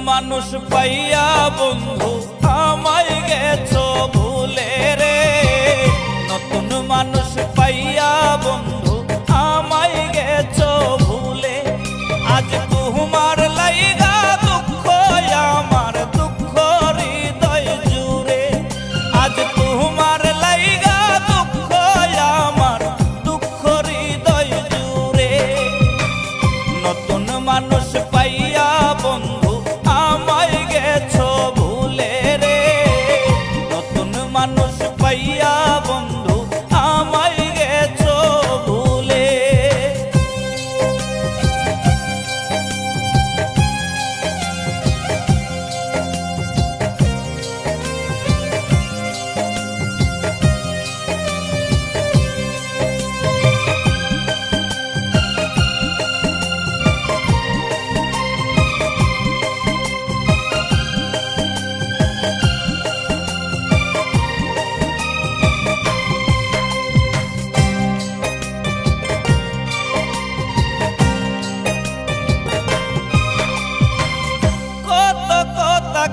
মানুষ পাইয়া বন্ধু আমায় গেছো ভুলে রে। নতুন মানুষ পাইয়া বন্ধু আমায় গেছো ভুলে। আজ তোমার লাইগা দুঃখ আমার দুঃখ হৃদয় জুড়ে। আজ তোমার লাইগা দুঃখ আমার দুঃখ হৃদয় জুড়ে। নতুন মানুষ পাইয়া বন্ধু আমায় গেছো ভুলে রে। নতুন মানুষ পাইয়া বন্ধু আমায় গেছো ভুলে।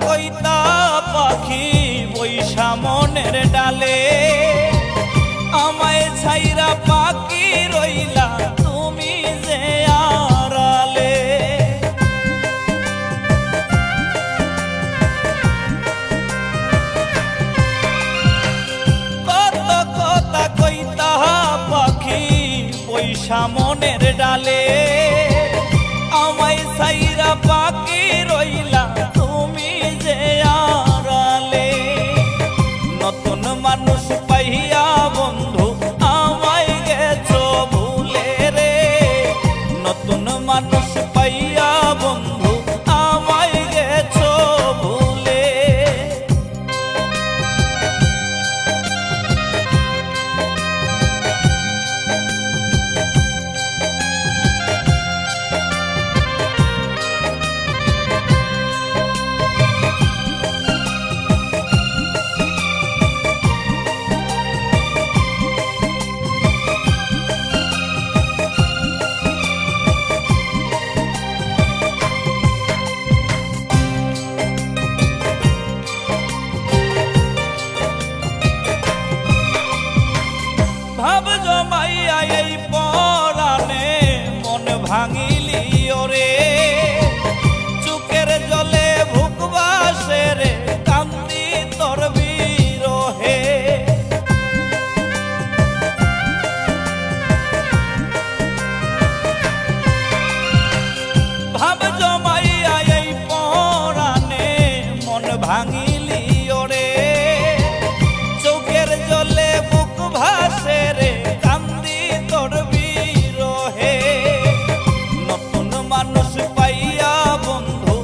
কইতা পাখি বৈশা মনের ডালে। আমায় ছাইরা পাখি রইলা তুমি যে আড়ালে। কত কথা কইতা পাখি বৈশা মনের ডালে। আমায় ছাইরা পাখি রইলা তুমি যে আড়ালে। নতুন মানুষ পাইয়া বন্ধু আমায় গেছো ভুলে রে। নতুন মানুষ পাইয়া বন্ধু আমায় গেছো ভুলে। ভাব জমাইয়া এই পরাণে মন ভাঙিলি ওরে। চোখের জলে বুক ভাসে রে কান্দি তোর বিরহে। ভাব জমাইয়া এই পরাণে মন ভাঙিলি ওরে। চোখের জলে বুক ভাসে রে কান্দি তোর বিরহে। নতুন মানুষ পাইয়া বন্ধু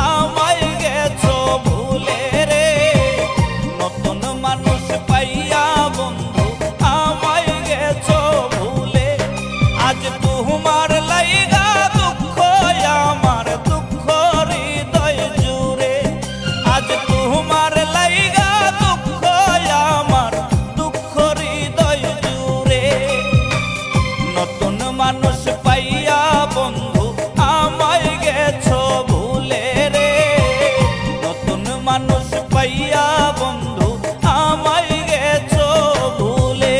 আমায় গেছো ভুলে রে। নতুন মানুষ পাইয়া বন্ধু আমায় গেছো ভুলে। আজ তোমার লাইগা দুঃখ আমার দুঃখ হৃদয় জুড়ে। আজ তোমার লাইগা দুঃখ আমার দুঃখ হৃদয় জুড়ে। নতুন মানুষ পাইয়া বন্ধু আমায় গেছো ভুলে রে। নতুন মানুষ পাইয়া বন্ধু আমায় গেছো ভুলে।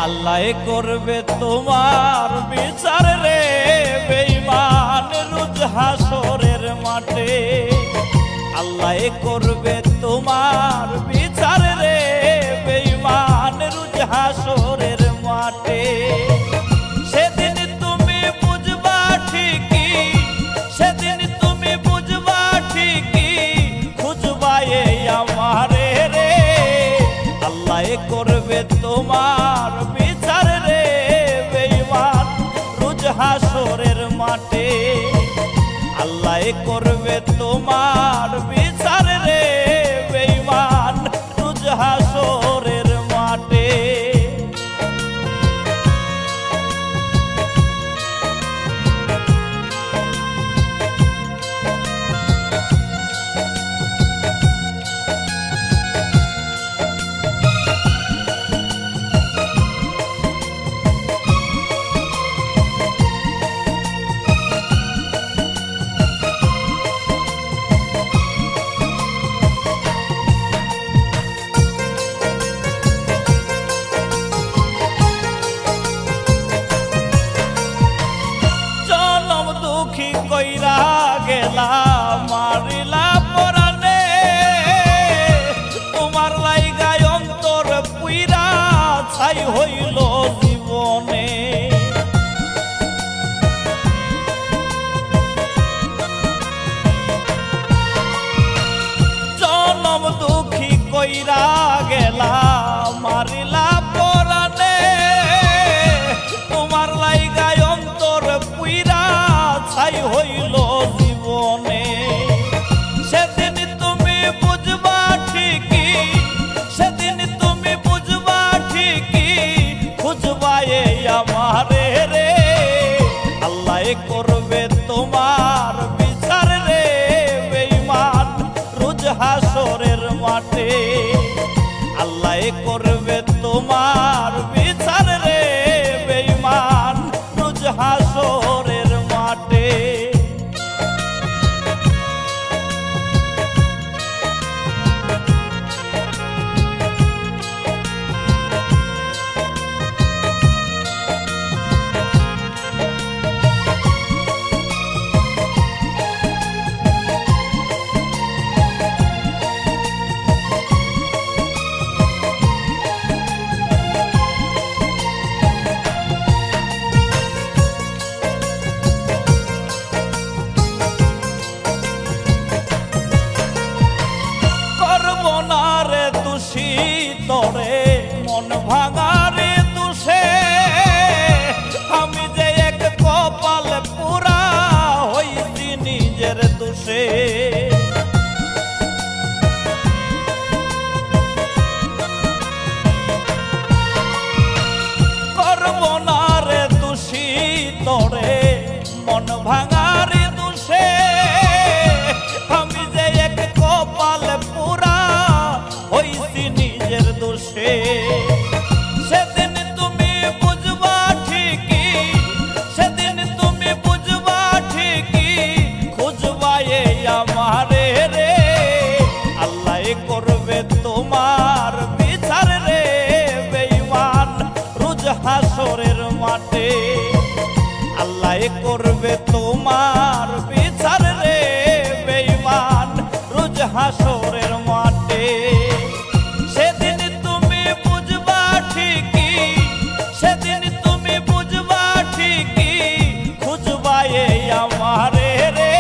আল্লাহ করবে তোমার বিচার রে বেঈমান রোজ হাসরের মাঠে। আল্লাহ করবে তোমার বিচার রে বেঈমান রোজ হাসরের মাঠে। সেদিন তুমি বুঝবা ঠিকই, সেদিন তুমি বুঝবা ঠিকই, খুঁজবা এই আমারে রে। আল্লাহ করবে তো তোমার বিচার রে বেঈমান রোজ হাসরের মাঠে। আল্লাহ করবে তোমার বিচার রে বেঈমান রোজ হাসরের মাঠে। কইরা গেলা মারিলা পরানে তোমার লাইগায় অন্তর পুইরা ছাই হইল জীবনে। জনম দুঃখী কইরা গেলা মারিলা পরানে তোমার লাইগায় অন্তর পুইরা ছাই হইল জীবনে। সেদিন তুমি বুঝবা ঠিকই, সেদিন তুমি বুঝবা ঠিকই, খুঁজবা এই আমারে রে। আল্লাহ করবে তোমার বিচার রে বেঈমান রোজ হাসরের মাঠে। আল্লাহ করবে তোমার বিচার রে বেঈমান রোজ হাসরের মাঠে। তরে মন ভাঙারে দুষে আমি যে এক কপাল পুরা হইছি নিজের দোষে। করব না রে দোষী তরে মন ভাঙারে দুষে আমি যে এক কপাল পুরা হইছি নিজের দোষে। সেদিন তুমি বুঝবা ঠিকই, সেদিন তুমি বুঝবা ঠিকই, খুঁজবা এই আমারে রে। আল্লাহ করবে তোমার বিচার রে বেঈমান রোজ হাসরের মাঠে। আল্লাহ করবে তোমার বিচার রে বেঈমান রোজ হাসরের মাঠে। সেদিন তুমি বুঝবা ঠিকই, সেদিন তুমি বুঝবা ঠিকই, খুঁজবা এই আমারে রে।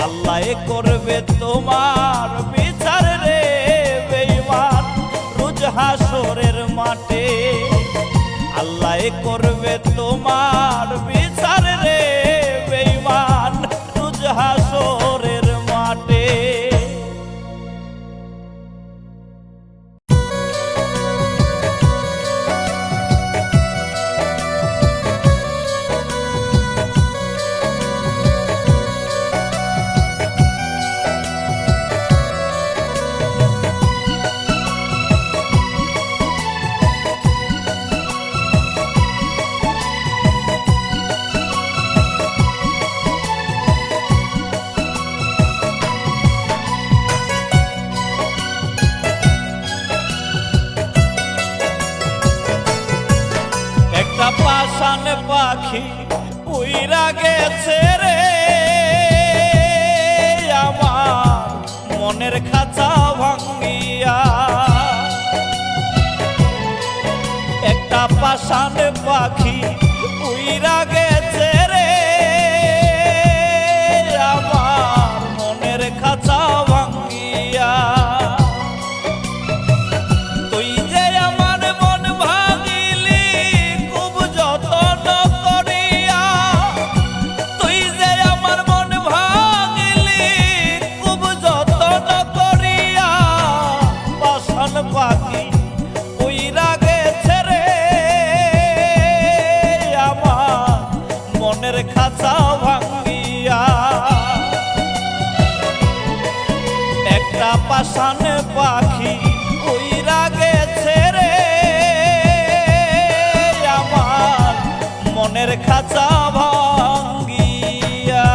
আল্লাহ করবে তোমার বিচার রে বেঈমান রোজ হাসরের মাঠে। আল্লাহ করবে তোমার বিচার রে বেঈমান রোজ হাসরের মাঠে। পাষাণ পাখি উইরা গেছে রে আমার মনের খাঁচা ভাঙ্গিয়া। একটা পাষাণ পাখি উইরা গেছে রে আমার মনের খাঁচা ভাঙ্গিয়া। তুই যে আমার মন একটা পাষাণ পাখি উইরা গেছে রে আমার মনের খাঁচা ভাঙ্গিয়া।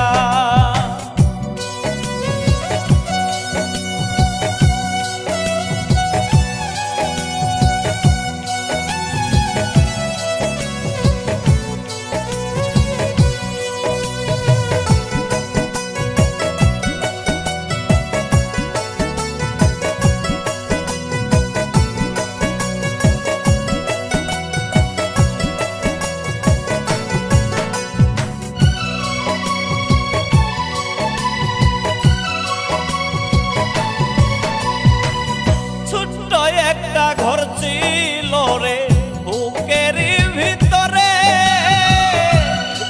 একটা ঘর ছিল রে বুকের ভিতরে,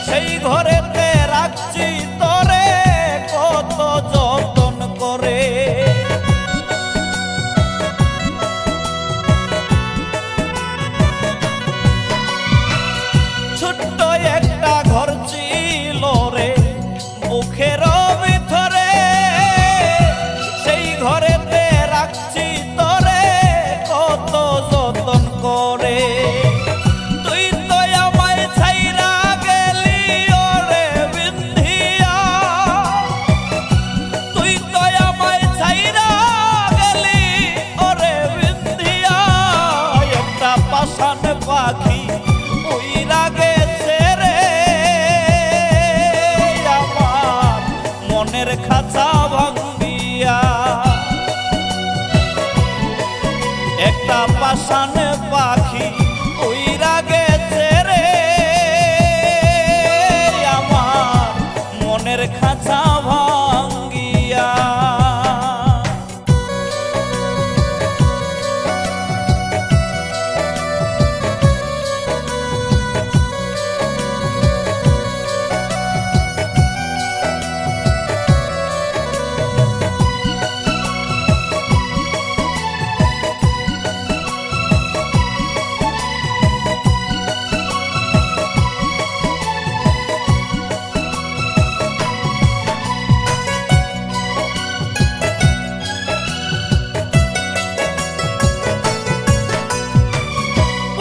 সেই ঘরেতে রাখছি তোরে কত যতন করে। ছোট্ট একটা ঘর ছিল রে বুকের ভিতরে, সেই ঘরেতে রাখছি তোরে কত যতন করে। তুই তো আমায় ছাইরা গেলি ওরে বিন্ধিয়া, তুই তো আমায় ছাইরা গেলি ওরে বিন্ধিয়া। একটা পাষাণ পাখি উইরা গেছে রে আমার মনের খাঁচা ভাঙ্গিয়া। একটা পাষাণ পাখি উইরা গেছে রে আমার মনের খাঁচা ভাঙ্গিয়া।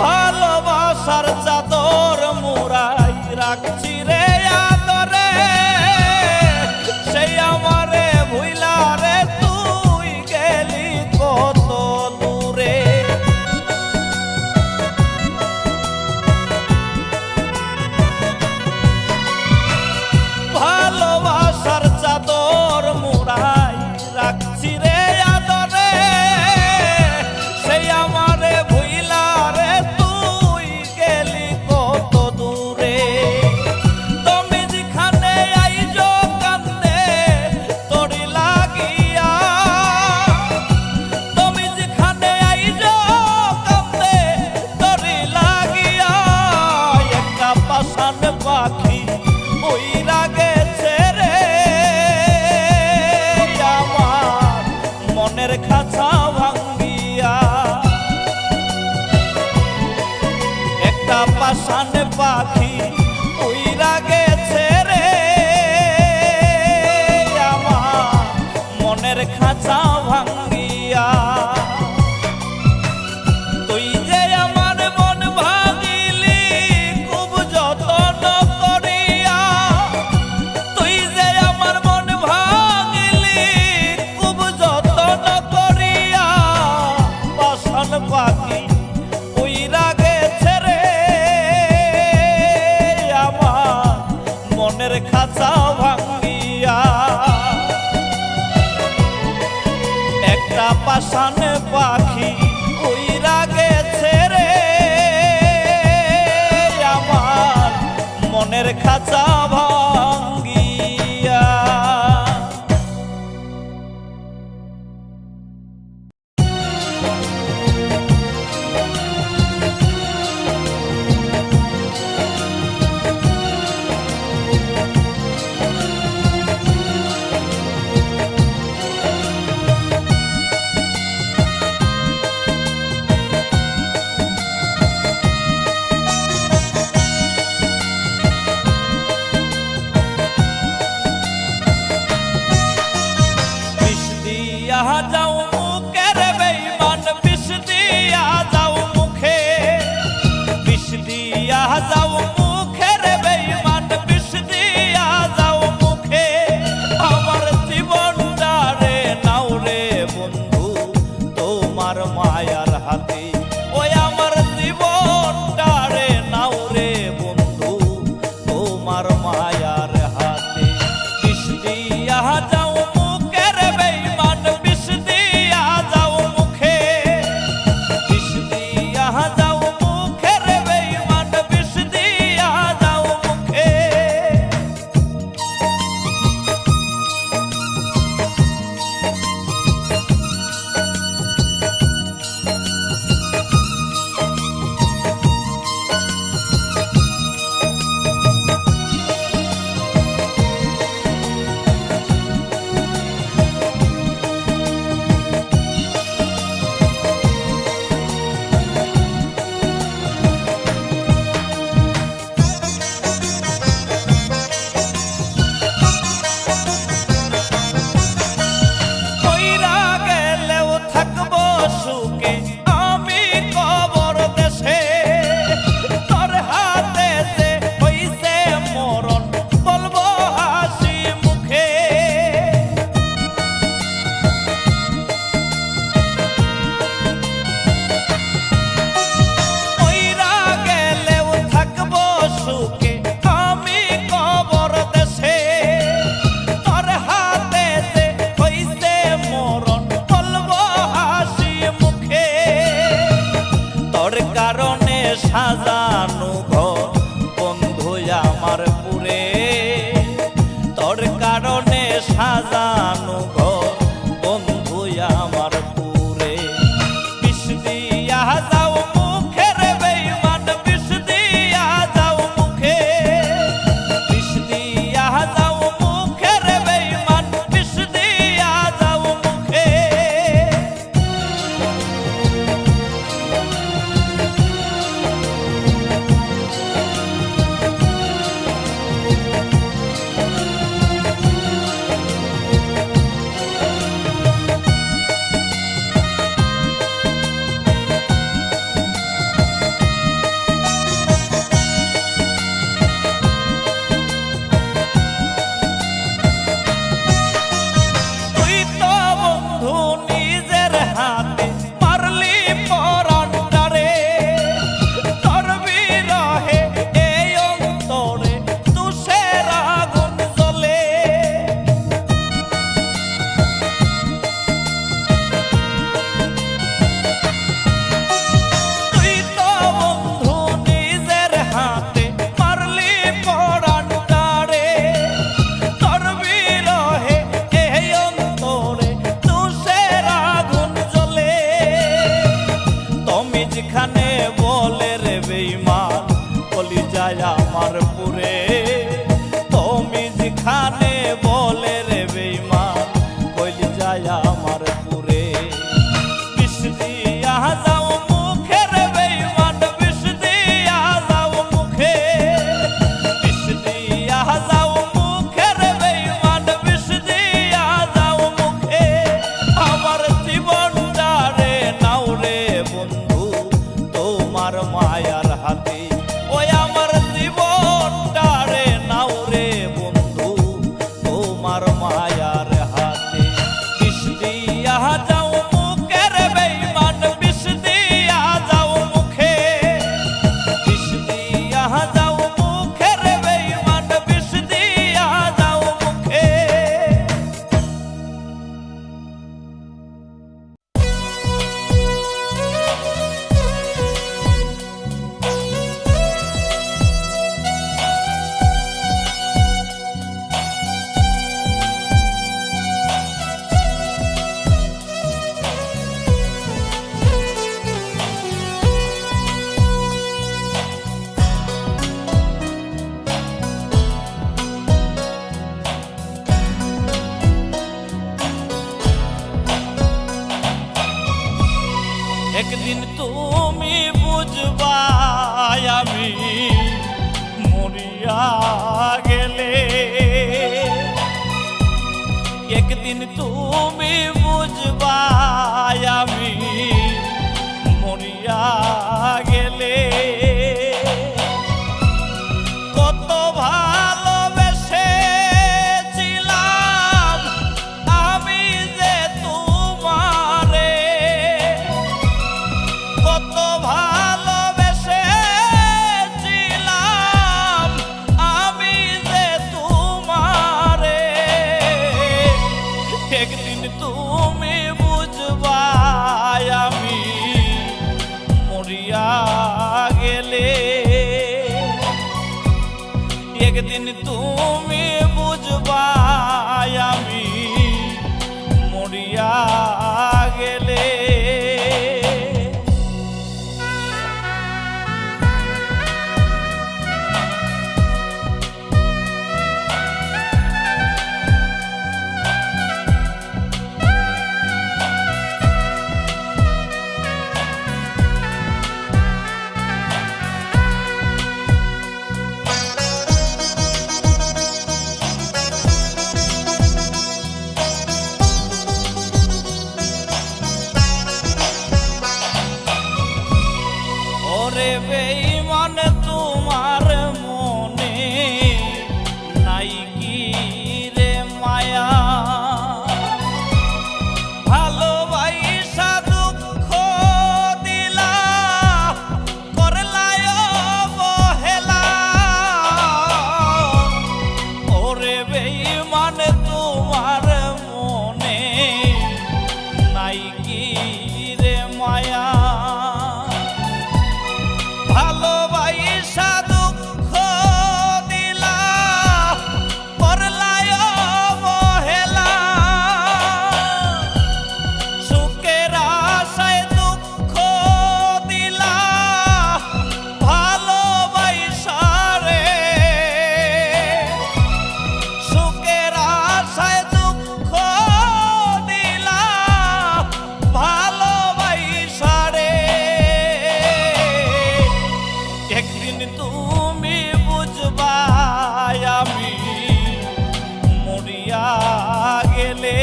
ভালোবাসার চাদর মুড়াই রাখছি রে আদরে, সেই আমারে ভুইলা রে তুই গেলি কত দূরে। ভালোবাসার চাদর মুড়াই রাখছি রে আদরে, সেই আমারে ভুইলা রে তুই গেলি কত দূরে। তুমি যেখানে আইজো কান্দে তোরি লাগিয়া, তুমি যেখানে আইজো কান্দে তোরি লাগিয়া। একটা পাষাণ পাখি উইরা গেছে রে আমার মনের খাঁচা ভাঙ্গিয়া। একটা পাষাণ পাখি উইরা গেছে রে আমার মনের খাঁচা ভাঙ্গিয়া। তুই যে আমার মন ভাঙিলি খুব যতন করিয়া, তুই যে আমার মন ভাঙিলি খুব যতন করিয়া। পাষাণ পাখি উইরা গেছে রে আমার মনের খাঁচা ভাঙ্গিয়া। একটা পাষাণ পাখি উইরা গেছে রে আমার মনের খাঁচা ভাঙ্গিয়া। দিয়া যাও মুখের বেঈমান বিষ দিয়া যাও মুখে বিষ দিয়া যাও মুখের বেঈমান বিষ দিয়া যাও মুখে আমার জীবনটা রে নাও রে বন্ধু তোমার মায়ার হাতে ওই আমার জীবনটা রে নাও রে বন্ধু তোমার মায়ার হাতে বিষ দিয়া যাও মুখের বেঈমান বিষ দিয়া যাও মুখে বিষ দিয়া যাও মুখের বেঈমান বিষ দিয়া যাও মুখে কইরা গেলেও থাকবো সুখে আমি কবর দেশে তোর হাতে যে হইছে মরণ বলবো হাসি মুখে কইরা গেলেও থাকবো সুখে আমি কবর দেশে তোর হাতে যে হইছে মরণ বলবো হাসি মুখে তোর কারণে সাজানো ঘর বন্ধু আমার পুরে তোর কারণে সাজানো ঘর বন্ধু আমার পুরে বিষ দিয়া যাও মুখের বেঈমান বিষ দিয়া যাও মুখে বিষ দিয়া যাও মুখের বেঈমান বিষ দিয়া যাও মুখে তুই তো বন্ধু নিজের হাতে মারলি পরাণটারে তোর বিরহে এই অন্তরে তুষের আগুন জ্বলে তুই তো বন্ধু নিজের হাতে মারলি পরাণটারে তোর বিরহে এই অন্তরে তুষের আগুন জ্বলে তুমি যেখানে বলে রে বেঈমান বলি যায় আমার পুরে তুমি যেখানে বলে রে বেঈমান বলি যায় আমার পুরে বিষ দিয়া যাও মুখের বেঈমান বিষ দিয়া যাও মুখে বিষ দিয়া যাও মুখের বেঈমান বিষ দিয়া যাও মুখে আমার জীবনটা রে নাও রে বন্ধু তোমার মায়ার হাতে ওই আমার জীবনটা রে নাও রে বন্ধু তোমার মায়ার হাতে বিষ দিয়া যাও মুখের বেঈমান বিষ দিয়া যাও মুখে বিষ দিয়া যাও মুখের বেঈমান বিষ দিয়া যাও মুখে একদিন তুমি বুঝবা আমি মরিয়া গেলে একদিন তুমি বুঝ তুমি বুঝবা আমি মরিয়া গেলে, একদিন তুমি বুঝবা আমি মরিয়া গেলে। ওরে বেঈমান তোমার মনে নাই কি রে মায়া, ভালোবাসা দুঃখ দিলা করলায় অবহেলা। ওরে বেঈমান তোমার মনে নাই কি রে মায়া, ভালোবাসা দুঃখ দিলা করলায় অবহেলা। সুখের আশায় দুঃখ দিলা ভালোবাসা রে, সুখের আশায় দুঃখ দিলা ভালোবাসা রে। একদিন তুমি বুঝবা আমি মরিয়া গেলে,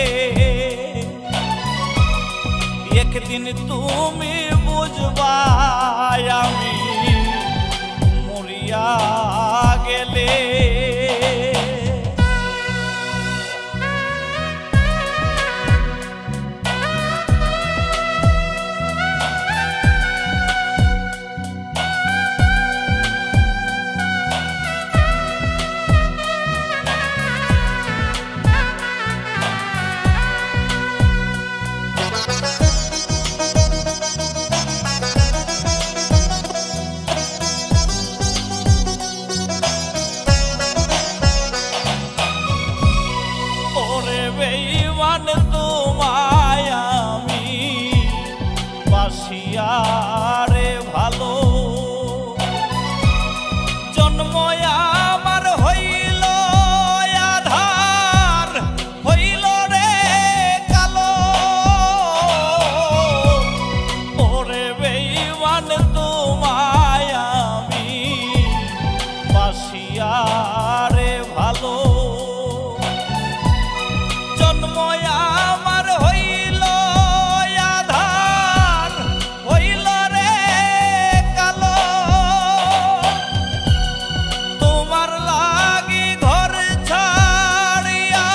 একদিন তুমি বুঝবা আমি মরিয়া গেলে। ওরে বেঈমান তোমায় আমি বাসিয়া রে ভালো, জন্ম আমার হইল আধার হইল রে কালো। ওরে বেঈমান তোমায় আমি বাসিয়া রে ভালো, জন্ম আমার হইল আধার হইল রে কালো। তোমার লাগি ঘর ছাড়িয়া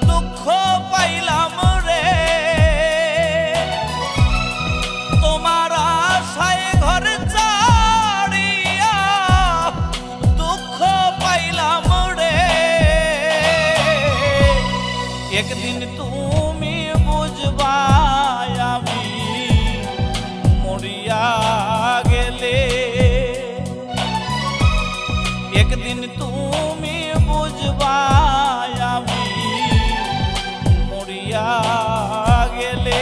দুঃখ পাইলাম রে, তোমার আশায় ঘর ছাড়িয়া দুঃখ পাইলাম রে। একদিন তুমি বুঝবা আমি মরিয়া গেলে, একদিন তুমি বুঝবা আমি মরিয়া গেলে।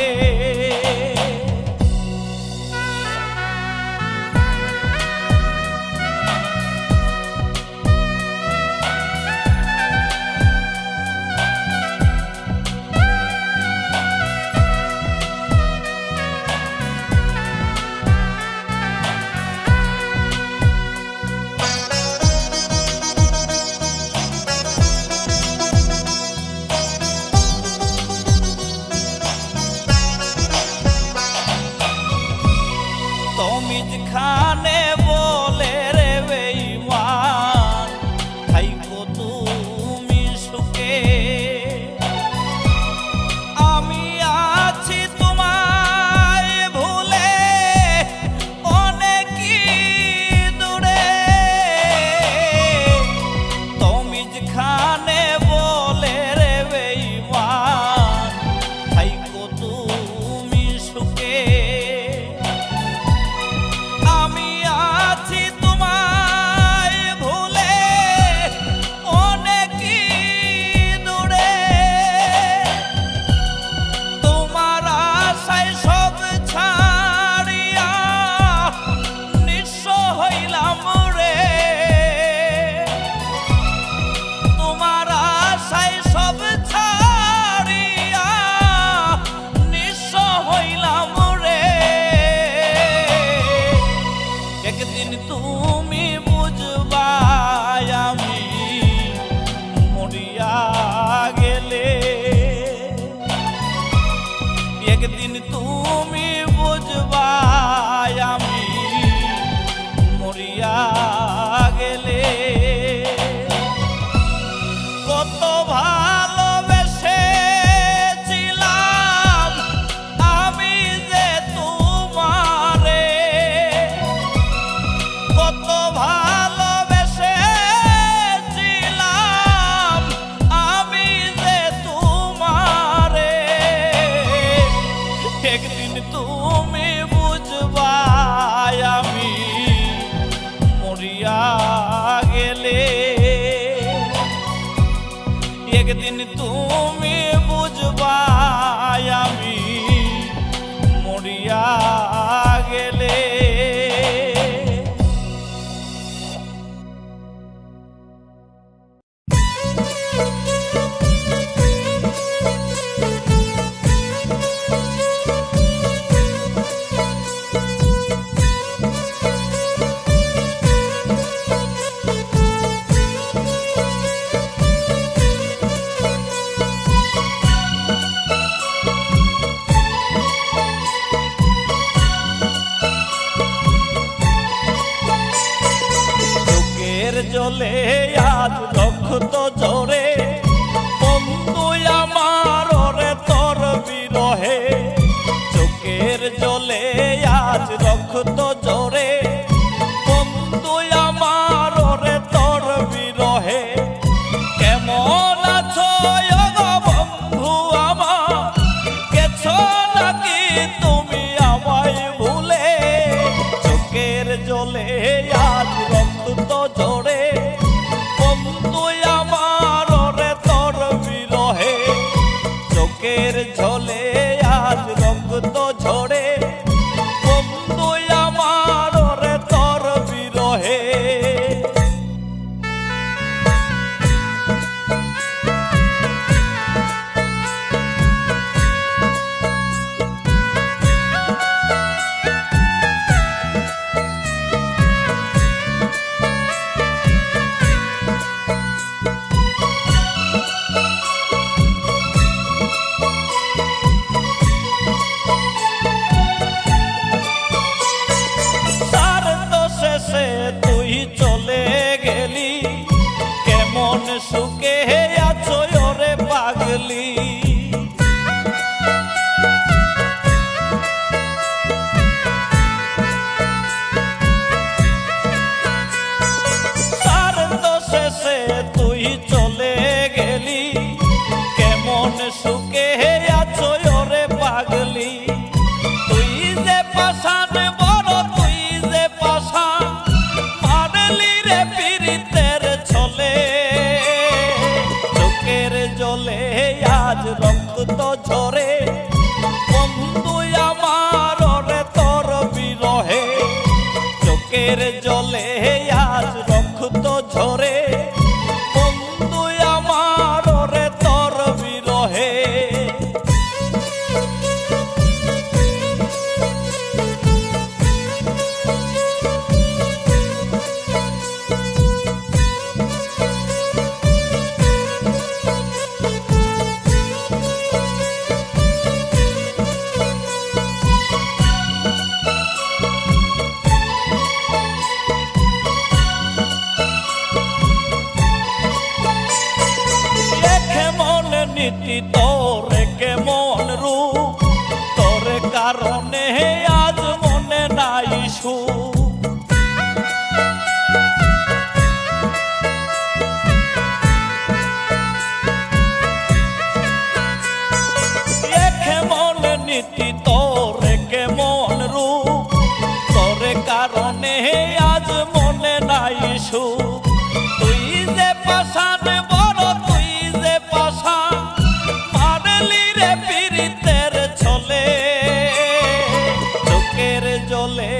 একদিন তুমি বুঝবা আমি মরিয়া গেলে কত ভালোবেসেছিলাম আমি যে তোমারে, কত ভালোবেসেছিলাম আমি যে তোমারে। একদিন তুমি বুঝবা আমি মরিয়া গেলে, একদিন তুমি বুঝবা আমি মরিয়া গেলে। জলে আজ রক্ত ঝরে বন্ধু আমার রে তোর বিরহে, চোখের জলে আজ রক্ত ঝরে বন্ধু আমার রে তোর বিরহে। কেমন আছো গো বন্ধু আমার, গেছো নাকি তুমি আমায় ভুলে? চোখের জলে আজ রক্ত ঝরে বন্ধু আমার রে তোর বিরহে, চোখের ঝলে আজ রক্ত ঝরে বন্ধু আমার রে তোর বিরহে। তুই চলে গেলি কেমন সুখে আছো রে পাগলি, সার তো শেষে তুই চলে গেলি কেমন সুখে আছো রে পাগলি। তুই যে পাশান বড়, তুই যে পাশান মারলি রে পীড়িতের ছলে, চোখের জলে আজ রক্ত ঝরে বন্ধু আমার রে তোর বিরহে, চোখের জলে আজ রক্ত ঝরে বন্ধু আমার রে তোর বিরহে। নীতি তোরে কেমন রূপ, তোর কারণে আজ মনে নাই সুখ। কেমন নীতি তোরে কেমন রূপ, তোর কারণে আজ মনে নাই সুখ। তুই যে পাশান বড়, তুই যে পাশান মারলি রে পীড়িতের ছলে, চোখের জলে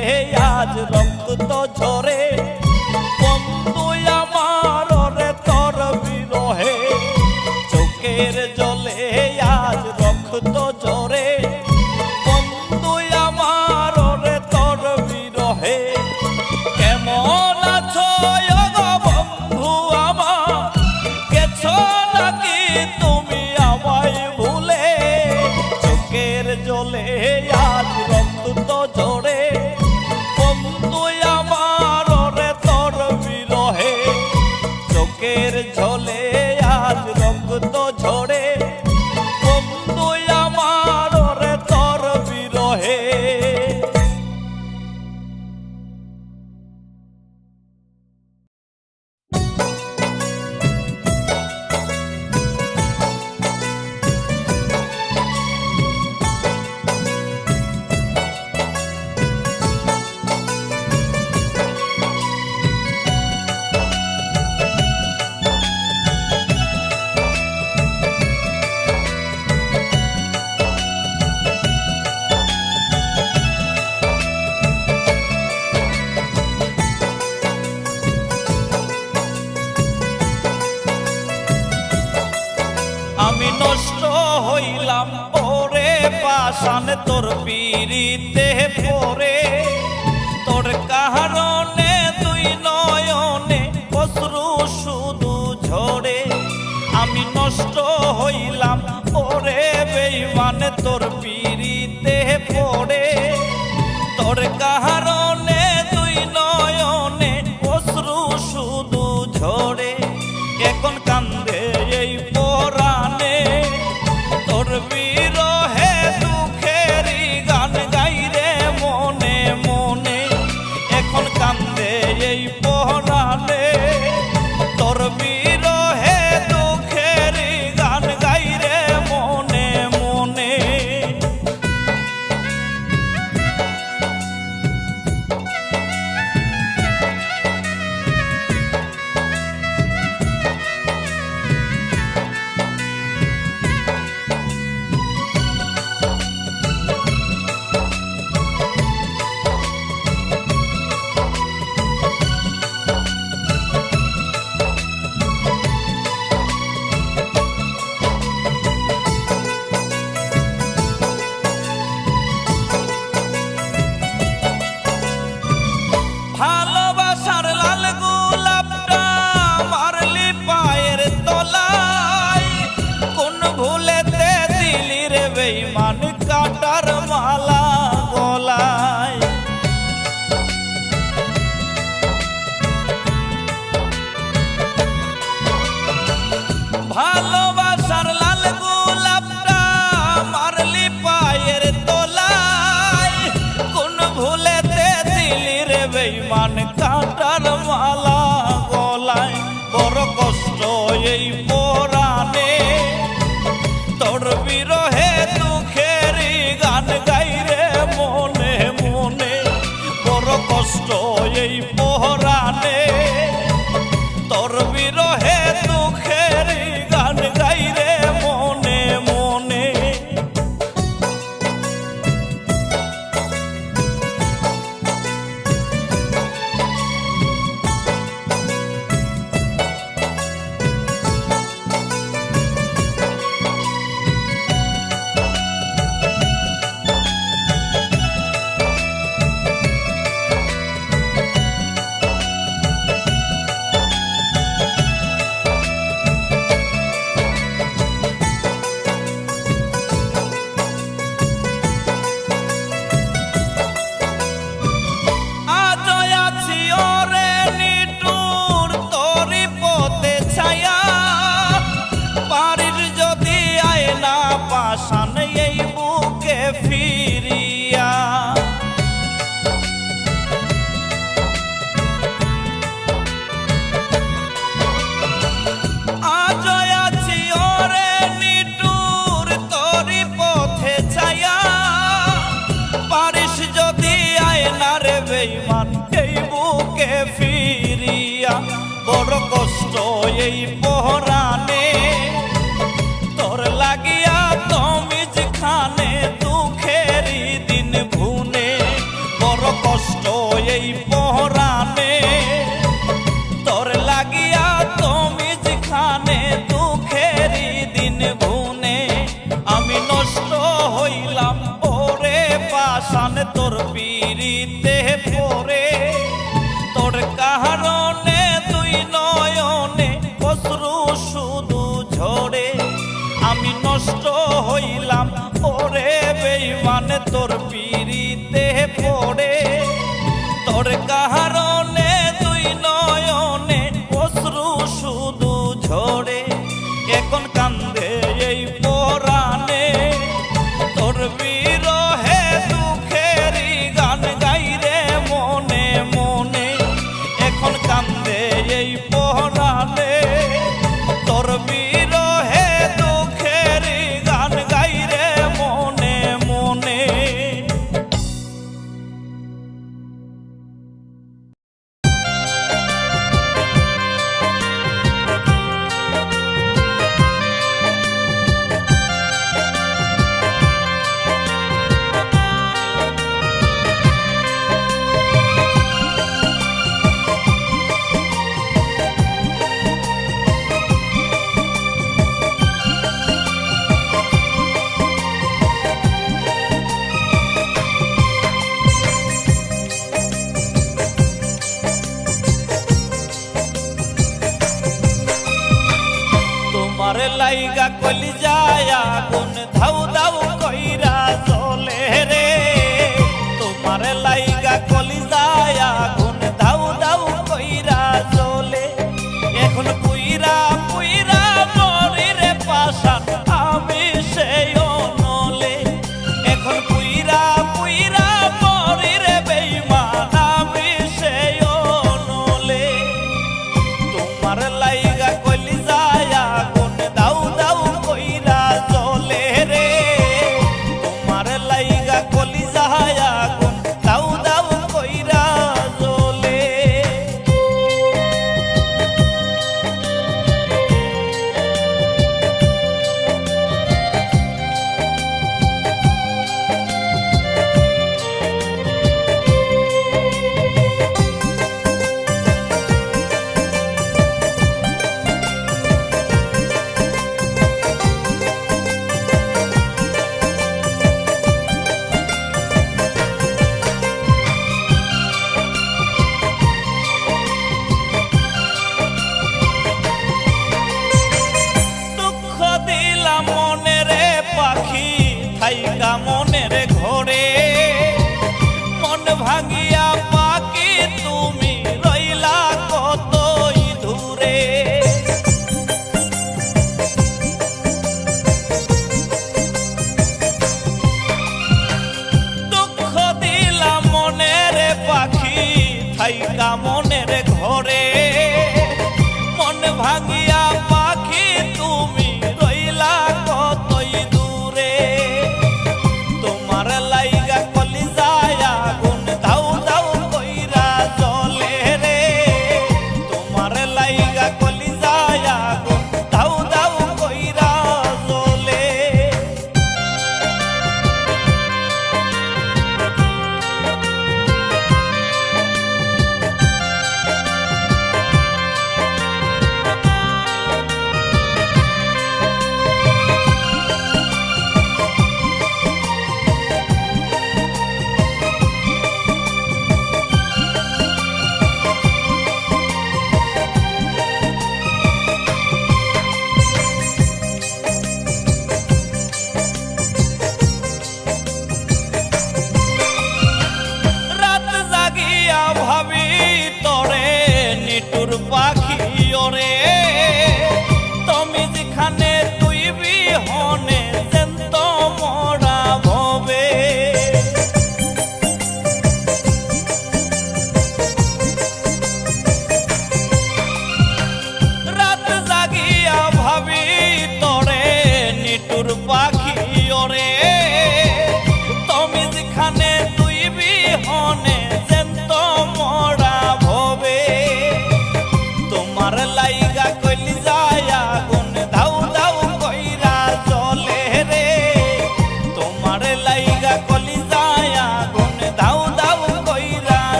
আজ রক্ত ঝরে বন্ধু আমার রে তোর বিরহে, চোখের জলে আজ রক্ত ঝরে বন্ধু আমার রে তোর বিরহে। কেমন আছো গো বন্ধু আমার, গেছো নাকি তুমি আমায় ভুলে? জলে আজ রক্ত তো ঝরে বন্ধু আমার রে তোর বিরহে চোখের ঝলে আজ রক্ত ঝরে বন্ধু আমার রে তোর বিরহে। আমি নষ্ট হইলাম ওরে পাষাণ তোর পিরিতে পড়ে তোর কারণে দুই নয়নে অশ্রু শুধু ঝরে। আমি নষ্ট হইলাম ওরে বেঈমান তোর পিরিতে পড়ে তোর কারণে দুই নয়নে অশ্রু শুধু ঝরে। এখন কান্দে এই পরাণে তোর বিরহে দুঃখেরই গান গাইরে মনে মনে। এখন কান্দে এই পরাণে তোর বিরহে দুঃখেরই গান গাইরে মনে মনে। ভালোবাসার লাল গোলাপটা মারলি পায়ের তলায় কোন ভুলেতে দিলি রে বেঈমান কাটার মালা গলায়। ভালোবাসার লাল গোলাপটা মারলি পায়ের তলায় কোন ভুলেতে দিলি রে বেঈমান কাটার মালা গলায়। বড় কষ্ট এই পরাণে তোর বিরহে দুঃখেরই গান গাইরে মনে মনে। বড় কষ্ট এই পরাণে তোর বিরহে দুঃখেরই গান গাইরে মনে মনে। পাষাণ এই বুকে ফিরিয়া আজ আছি ওরে নিটুর তোরি পথে ছায়া পারিস যদি আয়না রে বেঈমান এই বুকে ফিরিয়া। বড় কষ্ট এই পরাণে তোর লাগিয়া তুমি যেখানে দুঃখেরই দিন ভুনে। বড় কষ্ট এই পরাণে তোর লাগিয়া তুমি যেখানে দুঃখেরই দিন ভুনে। আমি নষ্ট হইলাম ওরে পাষাণ তোর পিরিতে পড়ে তোর কারণে দুই নয়নে অশ্রু শুধু ঝরে। আমি নষ্ট হইলাম ওরে কলিজায় আগুন ধাউ ধাউ কইরা জ্বলে রে, তোমার লাইগা কলিজায় আগুন ধাউ ধাউ কইরা জ্বলে। এখন পুইরা পুইরা মরি রে পাশান আমি সেই অনলে, এখন পুইরা পুইরা মরি রে বেঈমান আমি সেই অনলে। তোমার লাইগা কলিজায় আগুন দাউ দাউ কইরা জ্বলে রে, তোমার লাইগা কলিজায় আগুন দাউ দাউ কইরা জ্বলে। দুঃখ দিলাম মনে রে পাখি থাইকা মনে রে